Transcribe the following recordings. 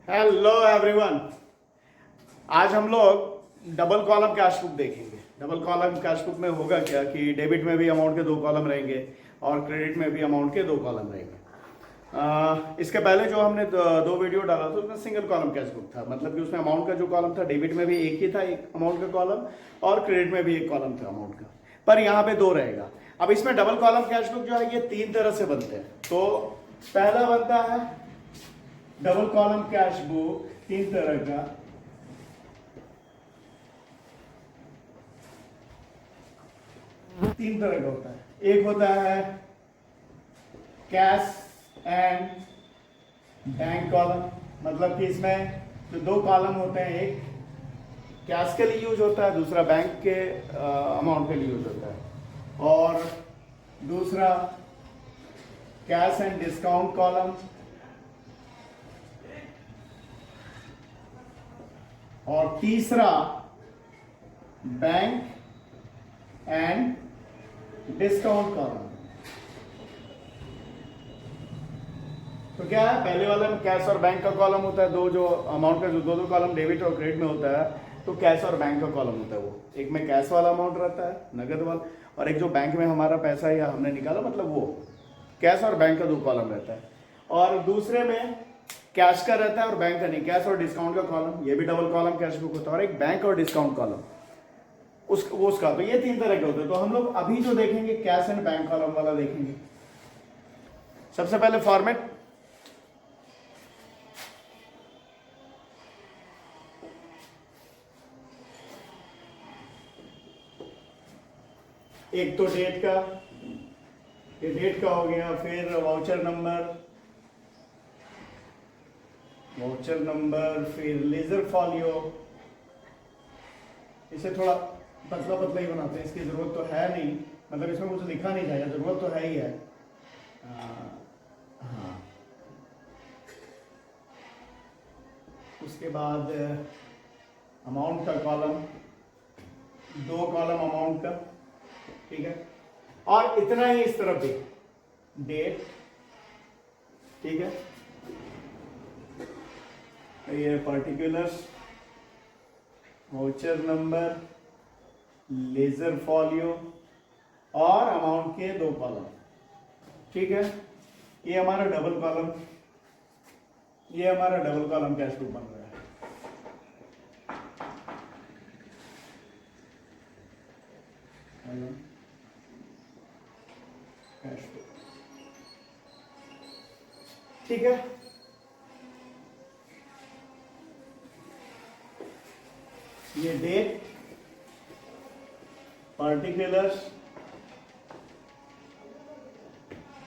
Hello everyone. आज हम लोग डबल कॉलम कैश बुक देखेंगे। डबल कॉलम कैश बुक में होगा क्या कि डेबिट में भी अमाउंट के दो कॉलम रहेंगे और क्रेडिट में भी अमाउंट के दो कॉलम रहेंगे। इसके पहले जो हमने दो वीडियो डाला था उसमें सिंगल कॉलम कैश बुक था, मतलब कि उसमें अमाउंट का जो कॉलम था डेबिट में भी एक ही था, एक अमाउंट का कॉलम, और क्रेडिट में भी एक कॉलम था अमाउंट का, पर यहाँ पे दो रहेगा। अब इसमें डबल कॉलम कैश बुक जो है ये तीन तरह से बनते हैं। तो पहला बनता है डबल कॉलम कैश बुक तीन तरह का। तीन तरह का होता है। एक होता है कैश एंड बैंक कॉलम, मतलब कि इसमें जो दो कॉलम होते हैं, एक कैश के लिए यूज होता है, दूसरा बैंक के अमाउंट के लिए यूज होता है, और दूसरा कैश एंड डिस्काउंट कॉलम, और तीसरा बैंक एंड डिस्काउंट कॉलम। तो क्या है, पहले वाले में कैश और बैंक का कॉलम होता है, दो जो अमाउंट का जो दो कॉलम डेबिट और क्रेडिट में होता है, तो कैश और बैंक का कॉलम होता है। वो एक में कैश वाला अमाउंट रहता है, नगद वाला, और एक जो बैंक में हमारा पैसा या हमने निकाला, मतलब वो कैश और बैंक का दो कॉलम रहता है। और दूसरे में कैश का रहता है और बैंक का नहीं, कैश और डिस्काउंट का कॉलम, ये भी डबल कॉलम कैश बुक होता है, और एक बैंक और डिस्काउंट कॉलम उसका। तो ये तीन तरह के होते हैं। तो हम लोग अभी जो देखेंगे कैश एंड बैंक कॉलम वाला देखेंगे। सबसे पहले फॉर्मेट, एक तो डेट का, ये डेट का हो गया, फिर वाउचर नंबर, फिर लेजर फॉलियो। इसे थोड़ा पतला पतला ही बनाते हैं, इसकी जरूरत तो है नहीं, मतलब इसमें कुछ लिखा नहीं जाएगा, जरूरत तो है ही है। हाँ, उसके बाद अमाउंट का कॉलम, दो कॉलम अमाउंट का, ठीक है, और इतना ही इस तरफ भी डेट, ठीक है, ये particulars, voucher number, ledger folio, और अमाउंट के दो कॉलम, ठीक है। ये हमारा डबल कॉलम कैश बुक बन रहा है। कैश बुक, ठीक है। ये date, particulars,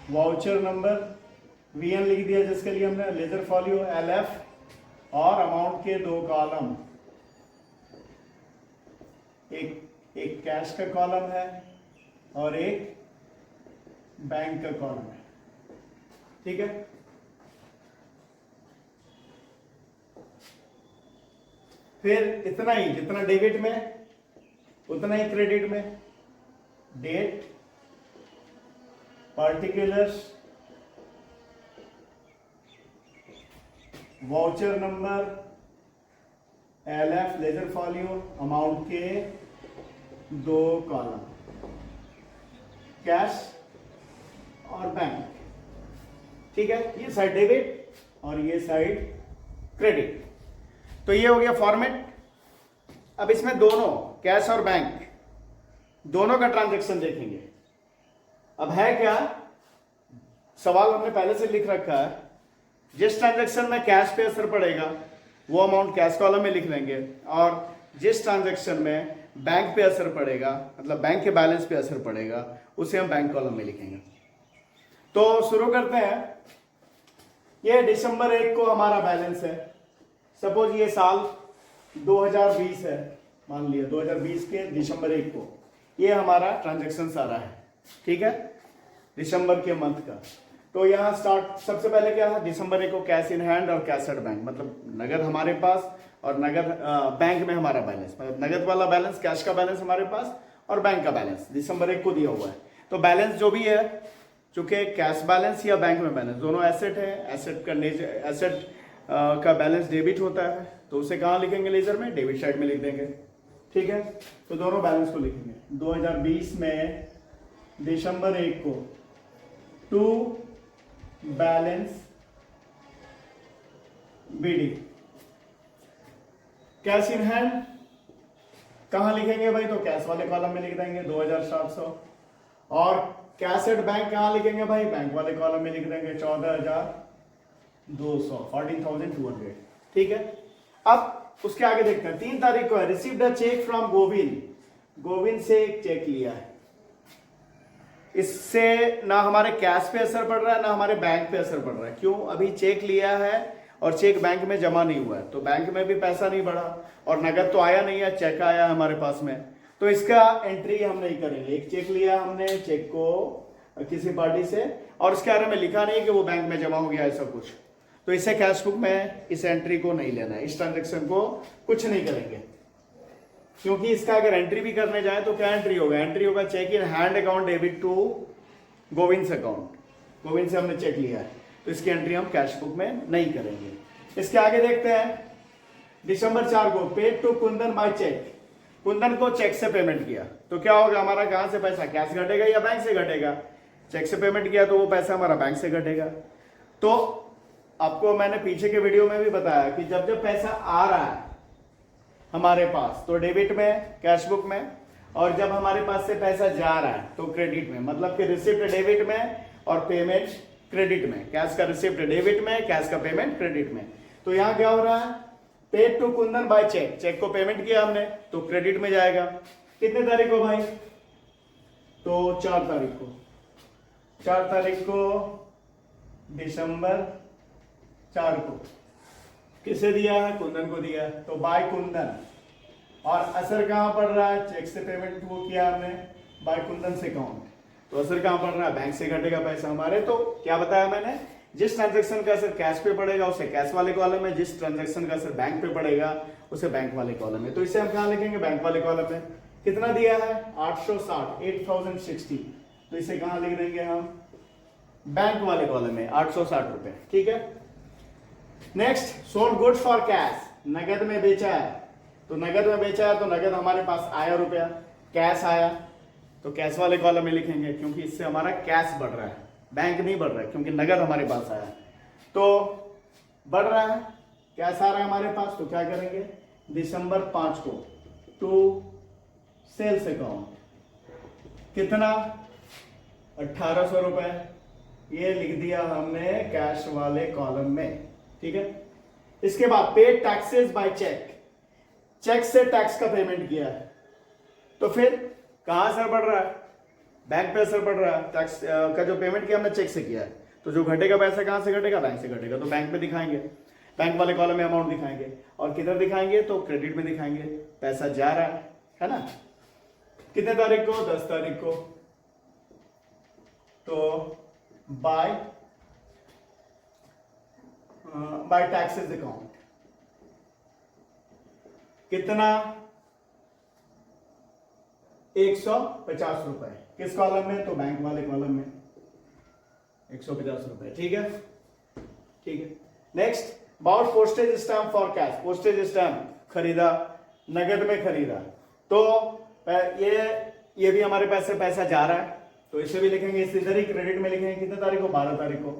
voucher number, VN लिख दिया जिसके लिए हमने, लेजर फॉलियो एलएफ, और अमाउंट के दो कॉलम, एक कैश का कॉलम है और एक बैंक का कॉलम है, ठीक है। फिर इतना ही, जितना डेबिट में उतना ही क्रेडिट में, date, particulars, voucher number, LF, ledger folio, amount के दो कॉलम, कैश और बैंक, ठीक है। ये साइड डेबिट और ये साइड क्रेडिट। तो ये हो गया फॉर्मेट। अब इसमें दोनों कैश और बैंक दोनों का ट्रांजैक्शन देखेंगे। अब है क्या, सवाल हमने पहले से लिख रखा है, जिस ट्रांजैक्शन में कैश पे असर पड़ेगा वो अमाउंट कैश कॉलम में लिख लेंगे, और जिस ट्रांजैक्शन में बैंक पे असर पड़ेगा, मतलब बैंक के बैलेंस पे असर पड़ेगा, उसे हम बैंक कॉलम में लिखेंगे। तो शुरू करते हैं। ये दिसंबर 1 को हमारा बैलेंस है। सपोज ये साल 2020 है, मान लिया 2020 के दिसंबर 1 को ये हमारा ट्रांजैक्शन सारा है, ठीक है, दिसंबर के मंथ का। तो यहाँ स्टार्ट, सबसे पहले क्या है, दिसंबर 1 को कैश इन हैंड और कैश एट बैंक, मतलब नगद हमारे पास और नगद बैंक में हमारा बैलेंस, मतलब नगद वाला बैलेंस, कैश का बैलेंस हमारे पास और बैंक का बैलेंस दिसंबर 1 को दिया हुआ है। तो बैलेंस जो भी है, चूंकि कैश बैलेंस या बैंक में बैलेंस दोनों एसेट है, एसेट का बैलेंस डेबिट होता है तो उसे कहाँ लिखेंगे लेजर में, डेबिट साइड में लिख देंगे। ठीक है, तो दोनों बैलेंस को लिखेंगे। 2020 में दिसंबर 1 को to balance BD, cash in hand कहां लिखेंगे भाई, तो कैश वाले कॉलम में लिख देंगे 2700। और कैश एट बैंक कहां लिखेंगे भाई, बैंक वाले कॉलम में लिख देंगे 14,200, 14,200। ठीक है, अब उसके आगे देखते हैं। 3 तारीख को है received a cheque from Govind, Govind से एक चेक लिया है। इससे ना हमारे कैश पे असर पड़ रहा है ना हमारे बैंक पे असर पड़ रहा है। क्यों, अभी चेक लिया है और चेक बैंक में जमा नहीं हुआ है तो बैंक में भी पैसा नहीं बढ़ा और नगद तो आया नहीं है, चेक आया हमारे पास में, तो इसका एंट्री हम नहीं करेंगे। एक चेक लिया हमने, चेक को किसी पार्टी से, और उसके बारे में लिखा नहीं कि वो बैंक में जमा हो गया ऐसा कुछ, तो इसे कैश बुक में इस एंट्री को नहीं लेना है, इस ट्रांजेक्शन को कुछ नहीं करेंगे। क्योंकि इसका अगर एंट्री भी करने जाए तो क्या एंट्री होगा, एंट्री होगा cheque in hand account debit to Govind account, Govind से हमने चेक लिया है तो इसकी एंट्री हम कैश बुक में नहीं करेंगे। इसके आगे देखते हैं, दिसंबर 4 को paid to Kundan by cheque, Kundan को चेक से पेमेंट किया तो क्या होगा, हमारा कहां से पैसा, कैश घटेगा या बैंक से घटेगा, चेक से पेमेंट किया तो वो पैसा हमारा बैंक से घटेगा। तो आपको मैंने पीछे के वीडियो में भी बताया कि जब जब पैसा आ रहा है हमारे पास तो डेबिट में, कैश बुक में, और जब हमारे पास से पैसा जा रहा है तो क्रेडिट में, मतलब कि रिसिप्ट डेबिट में और पेमेंट क्रेडिट में, कैश का रिसिप्ट डेबिट में, कैश का पेमेंट क्रेडिट में। तो यहां क्या हो रहा है, paid to Kundan by cheque, cheque को पेमेंट किया हमने तो क्रेडिट में जाएगा। कितने तारीख को भाई, तो 4 तारीख को, 4 तारीख को दिसंबर 4 को किसे दिया है, कुंदन को दिया है तो बाय कुंदन, और असर कहां पड़ रहा है, चेक से पेमेंट वो किया हमने बाय कुंदन से अकाउंट, तो असर कहां पड़ रहा है, बैंक से घटेगा पैसा हमारे। तो क्या बताया मैंने, जिस ट्रांजैक्शन का असर कैश पे पड़ेगा उसे कैश वाले कॉलम में, जिस ट्रांजैक्शन का असर बैंक पे पड़ेगा उसे बैंक वाले कॉलम में। तो इसे हम कहां लिखेंगे, बैंक वाले कॉलम में। कितना दिया है, 860, 8060, तो इसे कहां लिख देंगे हम, बैंक वाले कॉलम में 860 रुपए। ठीक है, next, sold goods for cash, नगद में बेचा है, तो नगद में बेचा है तो नगद हमारे पास आया रुपया, कैश आया तो कैश वाले कॉलम में लिखेंगे क्योंकि इससे हमारा कैश बढ़ रहा है, बैंक नहीं बढ़ रहा है, क्योंकि नगद हमारे पास आया तो बढ़ रहा है, कैश आ रहा है हमारे पास, तो क्या करेंगे, दिसंबर 5 को टू सेल्स अकाउंट, कितना, 1800 रुपए, ये लिख दिया हमने कैश वाले कॉलम में। ठीक है, इसके बाद paid taxes by cheque, cheque से टैक्स का पेमेंट किया है तो फिर कहां असर पड़ रहा है, बैंक पे असर पड़ रहा है, टैक्स का जो पेमेंट किया हमने चेक से किया है तो जो घटेगा पैसा कहां से घटेगा, बैंक से घटेगा, तो बैंक पे दिखाएंगे, बैंक वाले कॉलम में अमाउंट दिखाएंगे, और किधर दिखाएंगे, तो क्रेडिट में दिखाएंगे, पैसा जा रहा है ना। कितने तारीख को, 10 तारीख को, तो बाय टैक्सेस अकाउंट, कितना, 150 रुपए, किस कॉलम में, तो बैंक वाले कॉलम में 150 रुपए। ठीक है, ठीक है। Next, about postage stamp for cash, postage stamp खरीदा, नगद में खरीदा, तो ये भी हमारे पास से पैसा जा रहा है तो इसे भी लिखेंगे, इस इधर ही क्रेडिट में लिखेंगे। कितने तारीख को, 12 तारीख को,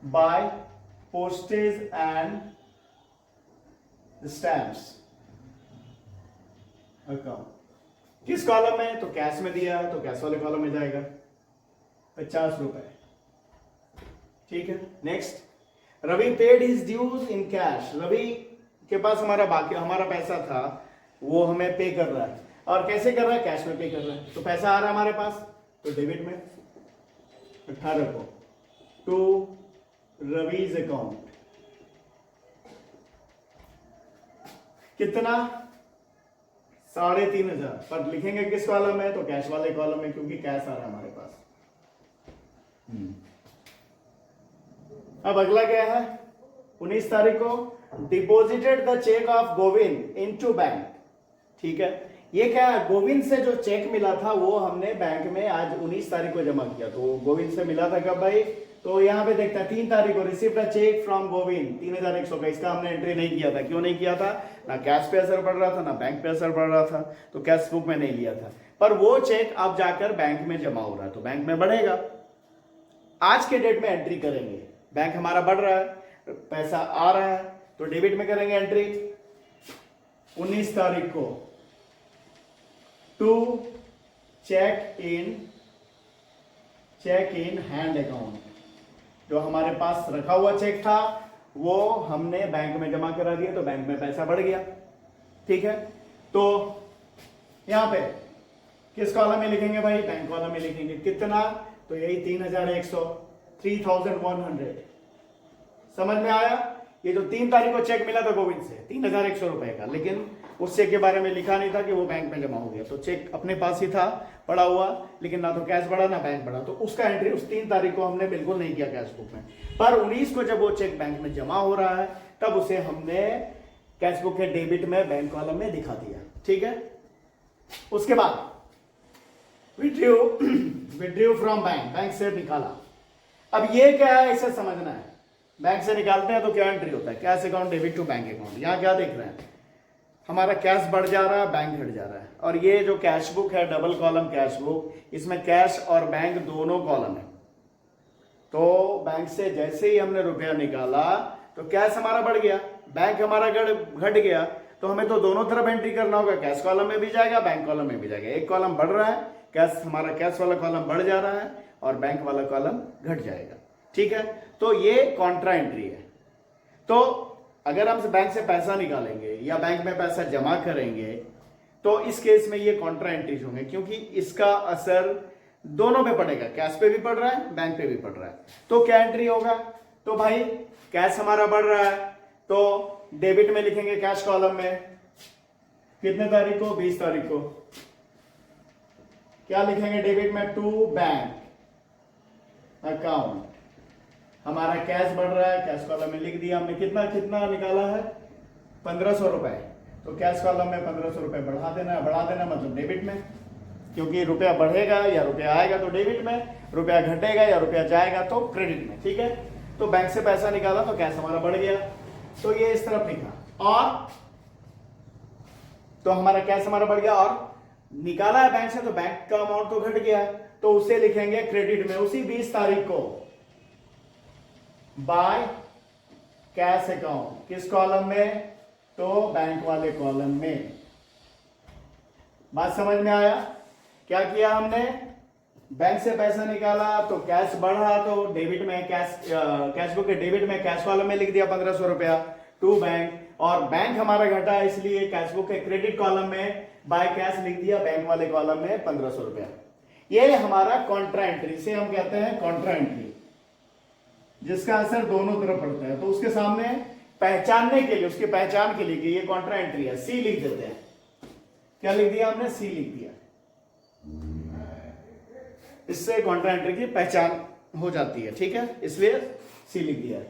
by postage and stamps account, किस कॉलम में, तो कैश में दिया है तो कैश वाले कॉलम में जाएगा 50 रुपए। ठीक है, next, Ravi paid his dues in cash, Ravi के पास हमारा पैसा था वो हमें पे कर रहा है, और कैसे कर रहा है, कैश में पे कर रहा है, तो पैसा आ रहा है हमारे पास तो डेबिट में 18 को टू रवीज अकाउंट, कितना, 3,500, पर लिखेंगे किस कॉलम में, तो कैश वाले कॉलम में, क्योंकि कैश आ रहा है हमारे पास। अब अगला क्या है, 19 तारीख को, deposited the cheque of Govind into bank. ठीक है, ये क्या है, गोविंद से जो चेक मिला था वो हमने बैंक में आज 19 तारीख को जमा किया, तो गोविंद से मिला था कब भाई, तो यहाँ पे देखता है 3 तारीख को received a cheque from Govind 3100 का, इसका हमने एंट्री नहीं किया था। क्यों नहीं किया था? ना कैश पे असर पड़ रहा था ना बैंक पे असर पड़ रहा था, तो कैश बुक में नहीं लिया था। पर वो चेक अब जाकर बैंक में जमा हो रहा है तो बैंक में बढ़ेगा। आज के डेट में एंट्री करेंगे, बैंक हमारा बढ़ रहा है, पैसा आ रहा है, तो डेबिट में करेंगे एंट्री 19 तारीख को to cheque in hand account. जो हमारे पास रखा हुआ चेक था वो हमने बैंक में जमा करा दिया, तो बैंक में पैसा बढ़ गया। ठीक है, तो यहां पे किस कॉलम में लिखेंगे भाई? बैंक कॉलम में लिखेंगे। कितना? तो यही 3100, 3100। समझ में आया? ये जो 3 तारीख को चेक मिला था गोविंद से 3100 रुपए का, लेकिन उस चेक के बारे में लिखा नहीं था कि वो बैंक में जमा हो गया, तो चेक अपने पास ही था पड़ा हुआ, लेकिन ना तो कैश बढ़ा ना बैंक बढ़ा, तो उसका एंट्री उस 3 तारीख को हमने बिल्कुल नहीं किया कैश बुक में। पर 19 को जब वो चेक बैंक में जमा हो रहा है तब उसे हमने कैश बुक के डेबिट में बैंक कॉलम में दिखा दिया। ठीक है, उसके बाद विड्रू फ्रॉम बैंक से निकाला। अब ये क्या है इसे समझना है। बैंक से निकालते हैं तो क्या एंट्री होता है? Cash account debit to bank account. यहां क्या देख रहे हैं? हमारा कैश बढ़ जा रहा है, बैंक घट जा रहा है। और ये जो कैश बुक है डबल कॉलम कैश बुक, इसमें कैश और बैंक दोनों कॉलम है। तो बैंक से जैसे ही हमने रुपया निकाला तो कैश हमारा बढ़ गया, बैंक हमारा घट गया, तो हमें तो दोनों तरफ एंट्री करना होगा। कैश कॉलम में भी जाएगा, बैंक कॉलम में भी जाएगा। एक कॉलम बढ़ रहा है, हमारा कैश वाला कॉलम बढ़ जा रहा है और बैंक वाला कॉलम घट जाएगा। ठीक है, तो ये कॉन्ट्रा एंट्री है। तो अगर हम बैंक से पैसा निकालेंगे या बैंक में पैसा जमा करेंगे तो इस केस में ये कॉन्ट्रा एंट्रीज होंगे, क्योंकि इसका असर दोनों पे पड़ेगा, कैश पे भी पड़ रहा है, बैंक पे भी पड़ रहा है। तो क्या एंट्री होगा? तो भाई कैश हमारा बढ़ रहा है तो डेबिट में लिखेंगे कैश कॉलम में। कितने तारीख को? 20 तारीख को। क्या लिखेंगे डेबिट में? To bank account. हमारा कैश बढ़ रहा है, कैश कॉलम में लिख दिया हमने। कितना कितना निकाला है? 1500 रुपए। तो कैश कॉलम में 1500 रुपए बढ़ा देना मतलब डेबिट में, क्योंकि रुपया बढ़ेगा या रुपया आएगा तो डेबिट में, रुपया घटेगा या रुपया जाएगा तो क्रेडिट में। ठीक है, तो बैंक से पैसा निकाला तो कैश हमारा बढ़ गया, तो ये इस तरफ लिखा। और तो हमारा कैश हमारा बढ़ गया और निकाला है बैंक से तो बैंक का अमाउंट तो घट गया, तो उसे लिखेंगे क्रेडिट में उसी 20 तारीख को बाय कैश अकाउंट। किस कॉलम में? तो बैंक वाले कॉलम में। बात समझ में आया? क्या किया हमने? बैंक से पैसा निकाला तो कैश बढ़ा तो डेबिट में कैश बुक के डेबिट में कैश कॉलम में लिख दिया 1500 रुपया टू बैंक, और बैंक हमारा घटा इसलिए कैश बुक के क्रेडिट कॉलम में बाय कैश लिख दिया बैंक वाले कॉलम में 1500 रुपया। ये हमारा कॉन्ट्रा एंट्री से हम कहते हैं कॉन्ट्रा एंट्री, जिसका असर दोनों तरफ पड़ता है। तो उसके सामने पहचानने के लिए, उसकी पहचान के लिए कि ये कॉन्ट्रा एंट्री है, सी लिख देते हैं। क्या लिख दिया हमने? सी लिख दिया। इससे कॉन्ट्रा एंट्री की पहचान हो जाती है। ठीक है, इसलिए सी लिख दिया है।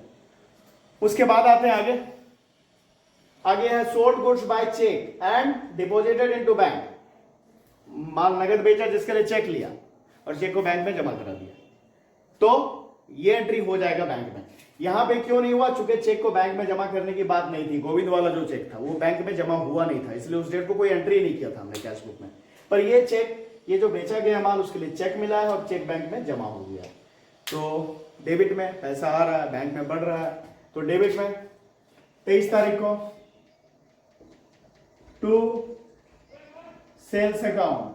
उसके बाद आते हैं आगे है sold goods by cheque and deposited into bank. माल नगद बेचा जिसके लिए चेक लिया और चेक को बैंक में जमा करा दिया, तो ये एंट्री हो जाएगा बैंक में। यहां पे क्यों नहीं हुआ? चूंकि चेक को बैंक में जमा करने की बात नहीं थी, गोविंद वाला जो चेक था वो बैंक में जमा हुआ नहीं था, इसलिए उस डेट को कोई एंट्री नहीं किया था हमने कैश बुक में। पर ये चेक, ये जो बेचा गया माल उसके लिए चेक मिला है और चेक बैंक में जमा हो गया, तो डेबिट में पैसा आ रहा है, बैंक में बढ़ रहा है, तो डेबिट में 23 तारीख को टू सेल्स अकाउंट।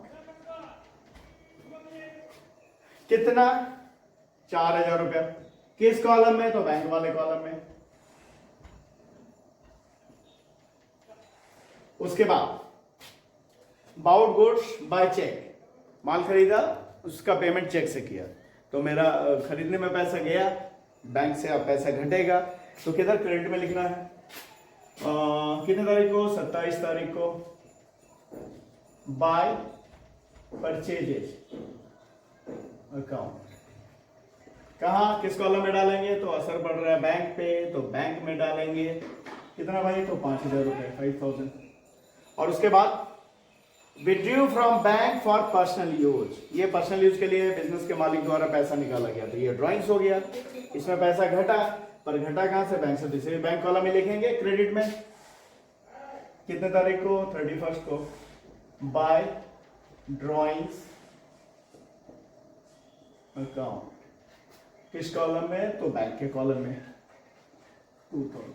कितना? 4000 रुपया। किस कॉलम में? तो बैंक वाले कॉलम में। उसके बाद बाउट गुड्स बाय चेक, माल खरीदा उसका पेमेंट चेक से किया, तो मेरा खरीदने में पैसा गया, बैंक से अब पैसा घटेगा, तो किधर क्रेडिट में लिखना है? कितने तारीख को? 27 तारीख को बाय परचेजेस अकाउंट। कहाँ, किस कॉलम में डालेंगे? तो असर पड़ रहा है बैंक पे, तो बैंक में डालेंगे। कितना भाई? तो 5000 रुपए, 5000। और उसके बाद withdrew from bank for personal use, ये पर्सनल यूज के लिए बिजनेस के मालिक द्वारा पैसा निकाला गया, तो ये ड्राइंग्स हो गया। इसमें पैसा घटा, पर घटा कहां से? बैंक से। दूसरे बैंक कॉलम में लिखेंगे क्रेडिट में कितने तारीख को? 31 को, बाय ड्राइंग्स अकाउंट, किस कॉलम में? तो बैंक के कॉलम में 2000।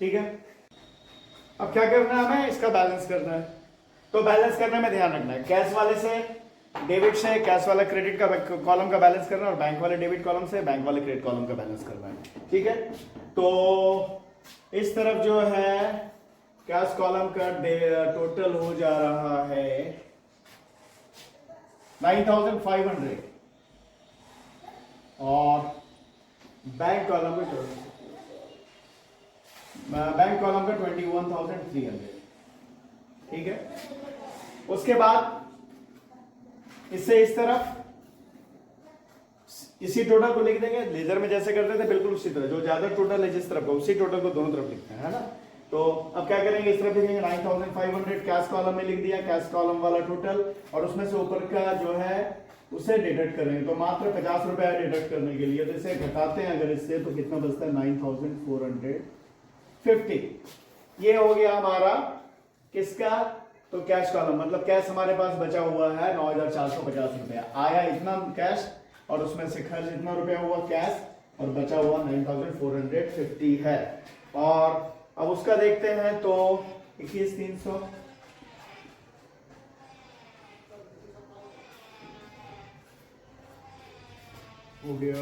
ठीक है, अब क्या करना है हमें? इसका बैलेंस करना है। तो बैलेंस करने में ध्यान रखना है, कैश वाले से डेबिट से कैश वाला क्रेडिट का कॉलम का बैलेंस करना है, और बैंक वाले डेबिट कॉलम से बैंक वाले क्रेडिट कॉलम का बैलेंस करना है। ठीक है, तो इस तरफ जो है कैश कॉलम का टोटल हो जा रहा है 9500, और बैंक कॉलम का 21,300। ठीक है, उसके बाद इससे इस तरफ इसी टोटल को लिख देंगे, लेजर में जैसे करते थे बिल्कुल उसी तरह, जो ज्यादा टोटल है जिस तरफ का उसी टोटल को दोनों तरफ लिखते हैं, है ना। तो अब क्या करेंगे, इस तरफ लिखेंगे 9500, कैश कॉलम में लिख दिया कैश कॉलम वाला टोटल, और उसमें से ऊपर का जो है उसे डिडक्ट करेंगे। तो मात्र 50 रुपया डिडक्ट करने के लिए, तो इसे घटाते हैं अगर इससे, तो कितना बचता है? 9450। ये हो गया हमारा किसका? तो कैश कॉलम, मतलब कैश हमारे पास बचा हुआ है 9450 रुपया। आया इतना कैश, और उसमें से खर्च इतना रुपया हुआ कैश, और बचा हुआ 9450 है। और अब उसका देखते हैं, तो 21300 हो गया।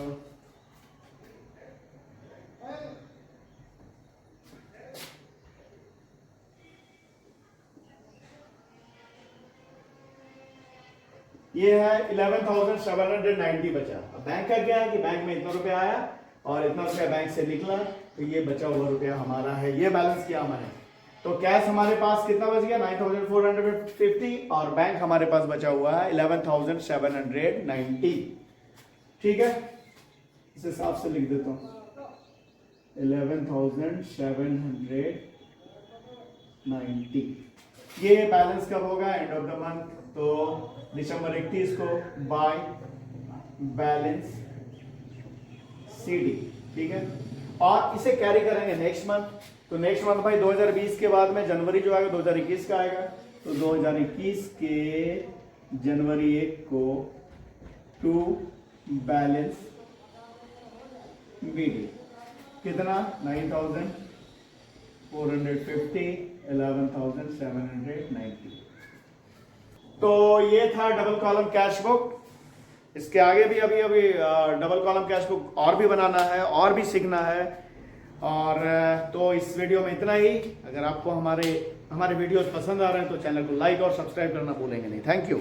ये है 11,790 बचा। अब बैंक का क्या है कि बैंक में इतना रुपया आया और इतना रुपया बैंक से निकला, तो ये बचा हुआ रुपया हमारा है, ये बैलेंस किया हमने। तो कैश हमारे पास कितना बच गया? 9450, और बैंक हमारे पास बचा हुआ है 11,790। ठीक है, इस हिसाब से लिख देता हूं 11,790। ये बैलेंस कब होगा? एंड ऑफ द मंथ, तो दिसंबर 31 को बाय बैलेंस CD। ठीक है, और इसे कैरी करेंगे नेक्स्ट मंथ। तो नेक्स्ट मंथ भाई 2020 के बाद में जनवरी जो आएगा 2021 का आएगा, तो 2021 के जनवरी 1 को टू बैलेंस BD कितना? 9,450, 11,790। तो ये था डबल कॉलम कैश बुक। इसके आगे भी अभी डबल कॉलम कैश बुक और भी बनाना है, और भी सीखना है। और तो इस वीडियो में इतना ही। अगर आपको हमारे वीडियोस पसंद आ रहे हैं तो चैनल को लाइक और सब्सक्राइब करना भूलेंगे नहीं। Thank you.